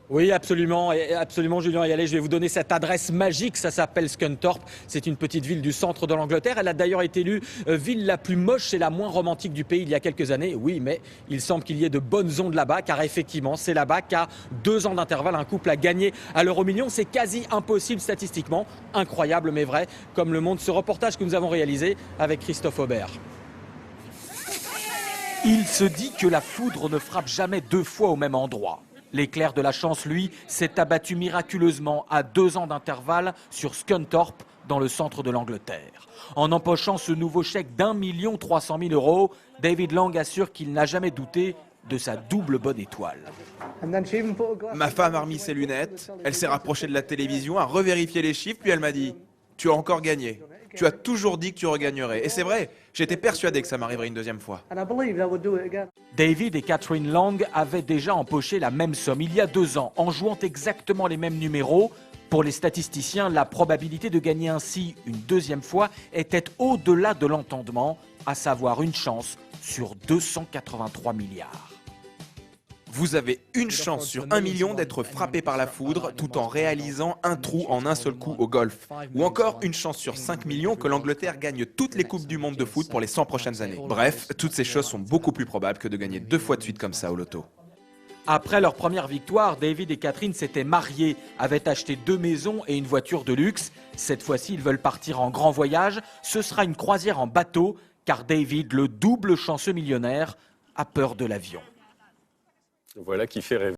Oui, absolument, et absolument, Julien. Et allez, je vais vous donner cette adresse magique. Ça s'appelle Scunthorpe. C'est une petite ville du centre de l'Angleterre. Elle a d'ailleurs été élue ville la plus moche et la moins romantique du pays il y a quelques années. Oui, mais il semble qu'il y ait de bonnes ondes là-bas, car effectivement, c'est là-bas qu'à 2 ans d'intervalle, un couple a gagné à l'euro-million. C'est quasi impossible statistiquement. Incroyable, mais vrai, comme le montre ce reportage que nous avons réalisé avec Christophe Aubert. Il se dit que la foudre ne frappe jamais 2 fois au même endroit. L'éclair de la chance, lui, s'est abattu miraculeusement à 2 ans d'intervalle sur Scunthorpe, dans le centre de l'Angleterre. En empochant ce nouveau chèque d'1 300 000 €, David Lang assure qu'il n'a jamais douté de sa double bonne étoile. Ma femme a remis ses lunettes, elle s'est rapprochée de la télévision, a revérifié les chiffres, puis elle m'a dit « Tu as encore gagné. Tu as toujours dit que tu regagnerais. » Et c'est vrai, j'étais persuadé que ça m'arriverait une deuxième fois. David et Catherine Lang avaient déjà empoché la même somme il y a 2 ans, en jouant exactement les mêmes numéros. Pour les statisticiens, la probabilité de gagner ainsi une deuxième fois était au-delà de l'entendement, à savoir une chance sur 283 milliards. Vous avez une chance sur 1 million d'être frappé par la foudre tout en réalisant un trou en un seul coup au golf. Ou encore une chance sur 5 millions que l'Angleterre gagne toutes les coupes du monde de foot pour les 100 prochaines années. Bref, toutes ces choses sont beaucoup plus probables que de gagner 2 fois de suite comme ça au loto. Après leur première victoire, David et Catherine s'étaient mariés, avaient acheté 2 maisons et une voiture de luxe. Cette fois-ci, ils veulent partir en grand voyage. Ce sera une croisière en bateau, car David, le double chanceux millionnaire, a peur de l'avion. Voilà qui fait rêver.